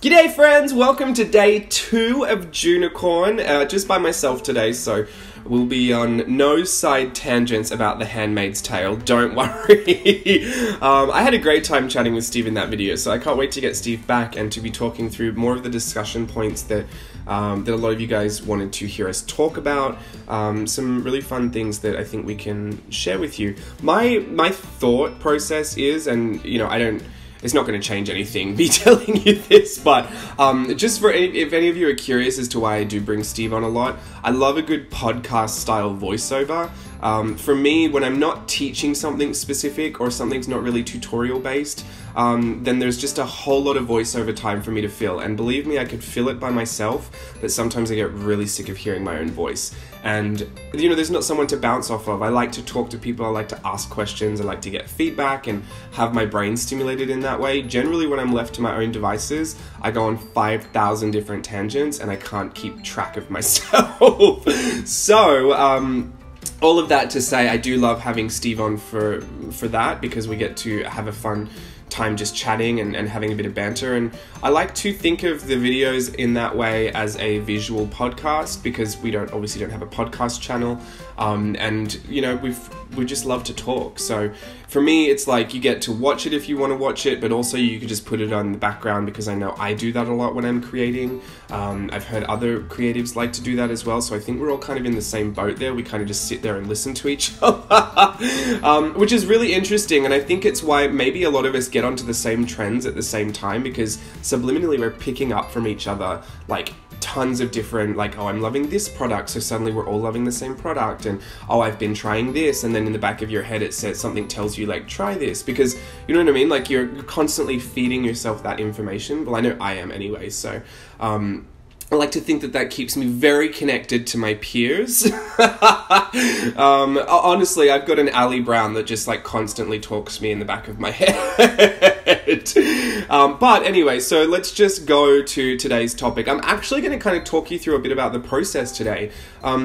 G'day friends, welcome to day 2 of JUNICORN, just by myself today, so we'll be on no side tangents about The Handmaid's Tale, don't worry. I had a great time chatting with Steve in that video, so I can't wait to get Steve back and to be talking through more of the discussion points that that a lot of you guys wanted to hear us talk about, some really fun things that I think we can share with you. My thought process is, and you know, it's not going to change anything, me telling you this, but just for if any of you are curious as to why I do bring Steve on a lot, I love a good podcast-style voiceover. For me, when I'm not teaching something specific or something's not really tutorial-based, then there's just a whole lot of voiceover time for me to fill. And believe me, I could fill it by myself, but sometimes I get really sick of hearing my own voice. And, you know, there's not someone to bounce off of. I like to talk to people, I like to ask questions, I like to get feedback and have my brain stimulated in that way. Generally, when I'm left to my own devices, I go on 5,000 different tangents and I can't keep track of myself. So, all of that to say, I do love having Steve on for that, because we get to have a fun time just chatting and having a bit of banter. And I like to think of the videos in that way as a visual podcast, because we obviously don't have a podcast channel, and you know, we just love to talk. So for me, it's like you get to watch it if you want to watch it, but also you could just put it on the background, because I know I do that a lot when I'm creating. I've heard other creatives like to do that as well, so I think we're all kind of in the same boat there. We kind of just sit there and listen to each other, which is really interesting, and I think it's why maybe a lot of us get onto the same trends at the same time, because subliminally we're picking up from each other like tons of different, like, oh, I'm loving this product, so suddenly we're all loving the same product, and oh, I've been trying this, and then in the back of your head it says, something tells you like, try this, because you know what I mean, like you're constantly feeding yourself that information. Well, I know I am anyway, so I like to think that keeps me very connected to my peers. Honestly, I've got an Ali Brown that just like constantly talks to me in the back of my head. But anyway, so let's just go to today's topic. I'm actually going to kind of talk you through a bit about the process today.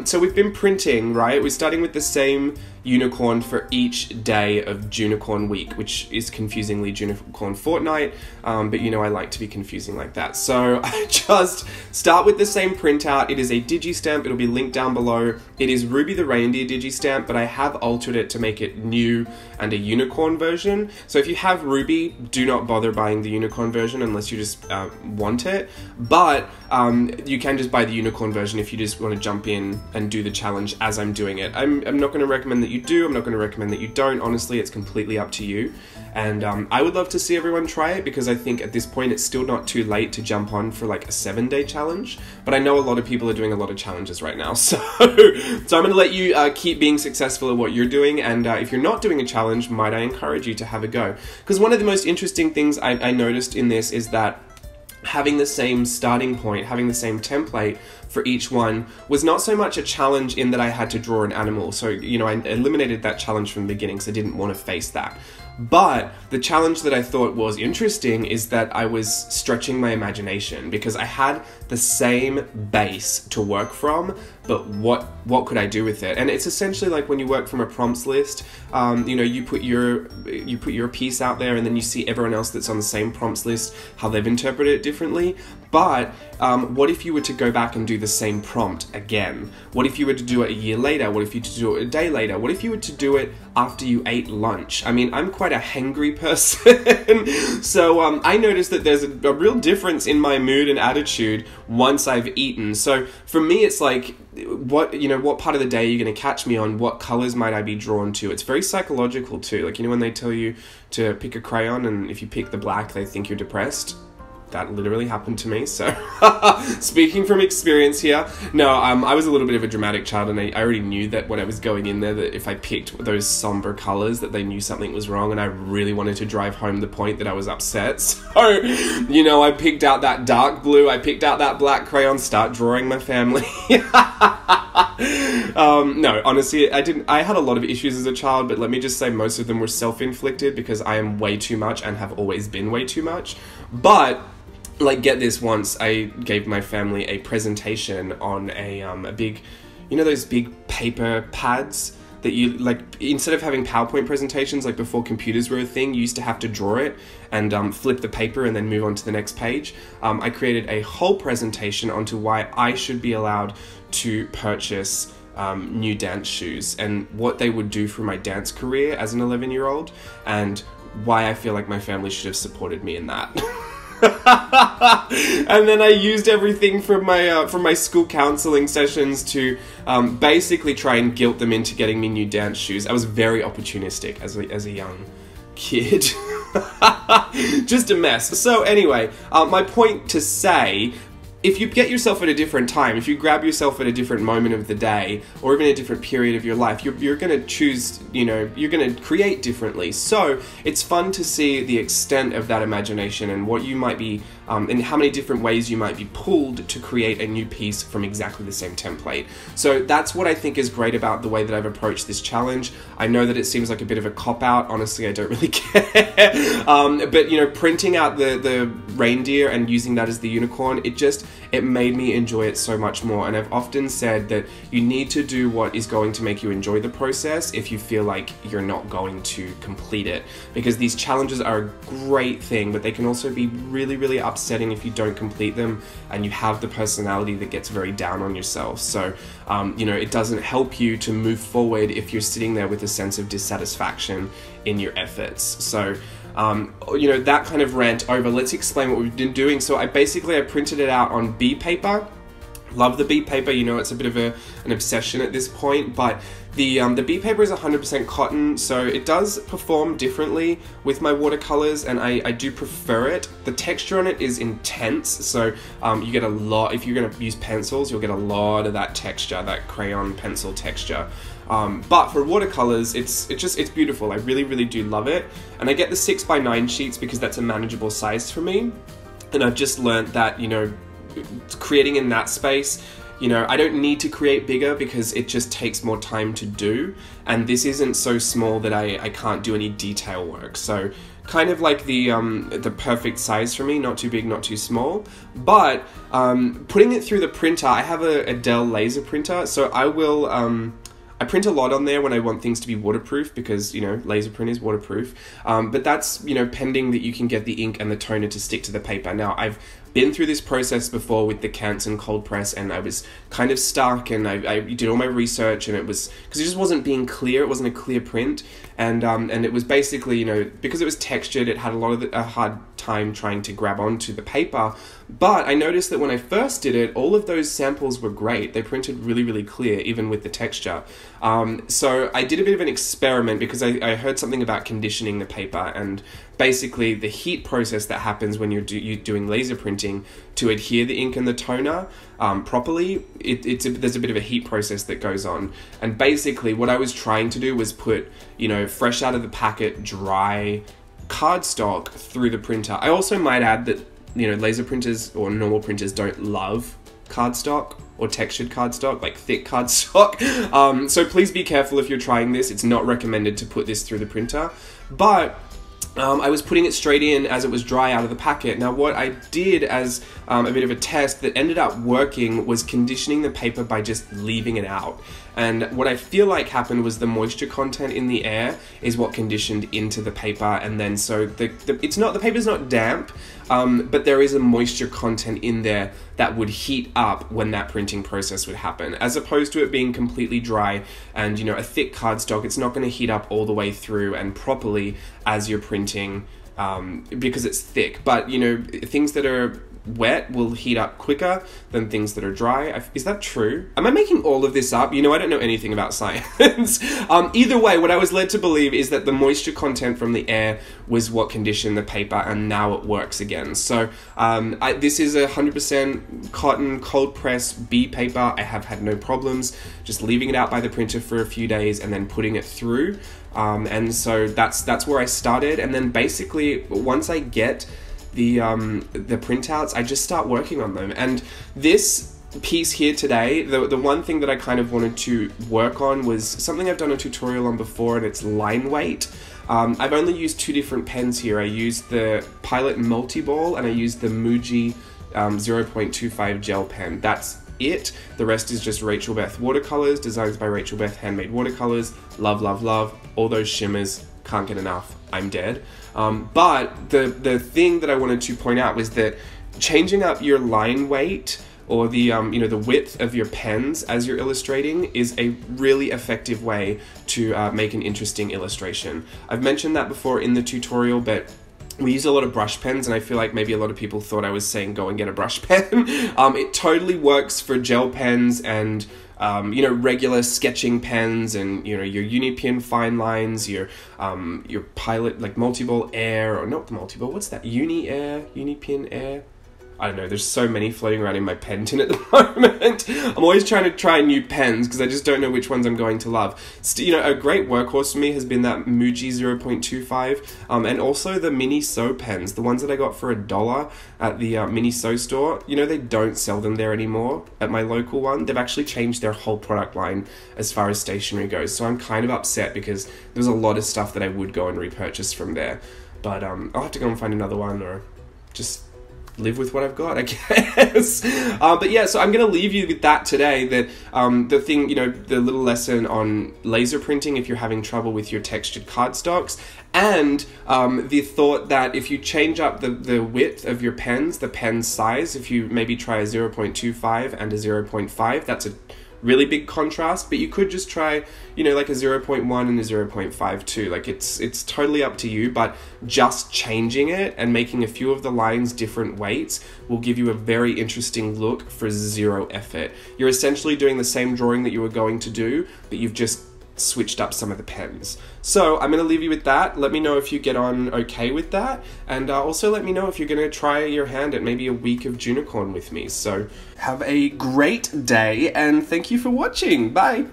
So we've been printing, right? We're starting with the same unicorn for each day of JUNICORN week, which is confusingly JUNICORN fortnight, but you know I like to be confusing like that. So I just start with the same printout. It is a digi-stamp, it'll be linked down below. It is Ruby the Reindeer digi-stamp, but I have altered it to make it new and a unicorn version. So if you have Ruby, do not bother buying the unicorn version unless you just want it, but you can just buy the unicorn version if you just want to jump in and do the challenge as I'm doing it. I'm not going to recommend that you do, I'm not going to recommend that you don't. Honestly, it's completely up to you. And I would love to see everyone try it, because I think at this point it's still not too late to jump on for like a 7-day challenge. But I know a lot of people are doing a lot of challenges right now, so I'm going to let you keep being successful at what you're doing. And if you're not doing a challenge, might I encourage you to have a go? Because one of the most interesting things I noticed in this is that having the same starting point, having the same template for each one was not so much a challenge in that I had to draw an animal. So, you know, I eliminated that challenge from the beginning because I didn't want to face that. But the challenge that I thought was interesting is that I was stretching my imagination, because I had the same base to work from, but what could I do with it? And it's essentially like when you work from a prompts list, you know, you put your piece out there, and then you see everyone else that's on the same prompts list, how they've interpreted it differently. But what if you were to go back and do the same prompt again? What if you were to do it a year later? What if you were to do it a day later? What if you were to do it after you ate lunch? I mean, I'm quite a hangry person, so I noticed that there's a real difference in my mood and attitude once I've eaten. So for me, it's like, what part of the day are you going to catch me on? What colors might I be drawn to? It's very psychological too. Like, you know, when they tell you to pick a crayon, and if you pick the black, they think you're depressed. That literally happened to me, so speaking from experience here. No, I was a little bit of a dramatic child, and I already knew that when I was going in there, that if I picked those somber colors, that they knew something was wrong, and I really wanted to drive home the point that I was upset. So, you know, I picked out that dark blue, I picked out that black crayon, start drawing my family. No, honestly, I had a lot of issues as a child, but let me just say most of them were self-inflicted, because I am way too much and have always been way too much. But like, get this, once I gave my family a presentation on a big, you know those big paper pads that you, like, instead of having PowerPoint presentations, like before computers were a thing, you used to have to draw it and flip the paper and then move on to the next page. I created a whole presentation onto why I should be allowed to purchase new dance shoes and what they would do for my dance career as an 11-year-old, and why I feel like my family should have supported me in that. And then I used everything from my school counseling sessions to basically try and guilt them into getting me new dance shoes. I was very opportunistic as a young kid. Just a mess. So anyway, my point to say, if you get yourself at a different time, if you grab yourself at a different moment of the day, or even a different period of your life, you're going to choose, you know, you're going to create differently. So it's fun to see the extent of that imagination and what you might be, and how many different ways you might be pulled to create a new piece from exactly the same template. So that's what I think is great about the way that I've approached this challenge. I know that it seems like a bit of a cop-out. Honestly, I don't really care. But, you know, printing out the reindeer and using that as the unicorn, it made me enjoy it so much more. And I've often said that you need to do what is going to make you enjoy the process if you feel like you're not going to complete it. Because these challenges are a great thing, but they can also be really, really upsetting if you don't complete them and you have the personality that gets very down on yourself. So, you know, it doesn't help you to move forward if you're sitting there with a sense of dissatisfaction in your efforts. So, you know, that kind of rant over, let's explain what we've been doing. So I printed it out on B paper. Love the B paper, you know, it's a bit of an obsession at this point, but the B paper is 100% cotton, so it does perform differently with my watercolors, and I do prefer it. The texture on it is intense, so you get a lot, if you're going to use pencils, you'll get a lot of that texture, that crayon pencil texture. But for watercolors, it's beautiful. I really, really do love it. And I get the 6x9 sheets because that's a manageable size for me. And I've just learned that, you know, creating in that space, you know, I don't need to create bigger because it just takes more time to do. And this isn't so small that I can't do any detail work. So kind of like the perfect size for me, not too big, not too small. But putting it through the printer, I have a Dell laser printer, so I will I print a lot on there when I want things to be waterproof because, you know, laser print is waterproof. But that's, you know, pending that you can get the ink and the toner to stick to the paper. Now, I've been through this process before with the Canson cold press, and I was kind of stuck, and I did all my research, and it was, because it just wasn't being clear, it wasn't a clear print, and it was basically, you know, because it was textured, it had a hard time trying to grab onto the paper. But I noticed that when I first did it, all of those samples were great. They printed really, really clear, even with the texture. So I did a bit of an experiment because I heard something about conditioning the paper, and basically the heat process that happens when you're doing laser printing to adhere the ink and the toner properly, there's a bit of a heat process that goes on. And basically what I was trying to do was put, you know, fresh out of the packet, dry cardstock through the printer. I also might add that, you know, laser printers or normal printers don't love cardstock or textured cardstock, like thick cardstock. So please be careful if you're trying this. It's not recommended to put this through the printer. But I was putting it straight in as it was dry out of the packet. Now what I did as a bit of a test that ended up working was conditioning the paper by just leaving it out. And what I feel like happened was the moisture content in the air is what conditioned into the paper, and then so the paper's not damp, but there is a moisture content in there that would heat up when that printing process would happen, as opposed to it being completely dry and, you know, a thick cardstock. It's not going to heat up all the way through and properly as you're printing because it's thick. But, you know, things that are wet will heat up quicker than things that are dry. Is that true? Am I making all of this up? You know, I don't know anything about science. Either way, what I was led to believe is that the moisture content from the air was what conditioned the paper, and now it works again. So this is 100% cotton cold press B paper. I have had no problems just leaving it out by the printer for a few days and then putting it through. And so that's where I started. And then basically once I get the printouts, I just start working on them. And this piece here today, the one thing that I kind of wanted to work on was something I've done a tutorial on before, and it's line weight. I've only used two different pens here. I used the Pilot Multiball and I used the Muji 0.25 gel pen. That's it. The rest is just Rachel Beth watercolors, designs by Rachel Beth, handmade watercolors. Love, love, love. All those shimmers, can't get enough. I'm dead. But the thing that I wanted to point out was that changing up your line weight or the the width of your pens as you're illustrating is a really effective way to make an interesting illustration. I've mentioned that before in the tutorial, but we use a lot of brush pens, and I feel like maybe a lot of people thought I was saying go and get a brush pen. It totally works for gel pens and regular sketching pens, and your UniPen fine lines, your Pilot, like multi-ball air, or not the multi-ball, what's that? UniPen air. I don't know, there's so many floating around in my pen tin at the moment. I'm always trying to try new pens because I just don't know which ones I'm going to love. A great workhorse for me has been that Muji 0.25 and also the Mini So pens, the ones that I got for $1 at the Mini So store. They don't sell them there anymore at my local one. They've actually changed their whole product line as far as stationery goes, so I'm kind of upset because there's a lot of stuff that I would go and repurchase from there. But I'll have to go and find another one, or just live with what I've got, I guess. But yeah, so I'm going to leave you with that today, that the thing, the little lesson on laser printing if you're having trouble with your textured cardstocks, and the thought that if you change up the width of your pens, the pen size, if you maybe try a 0.25 and a 0.5, that's a really big contrast, but you could just try, like a 0.1 and a 0.5 too. Like it's totally up to you, but just changing it and making a few of the lines different weights will give you a very interesting look for zero effort. You're essentially doing the same drawing that you were going to do, but you've just switched up some of the pens. So I'm going to leave you with that. Let me know if you get on okay with that, and also let me know if you're going to try your hand at maybe a week of JUNICORN with me. So have a great day, and thank you for watching. Bye!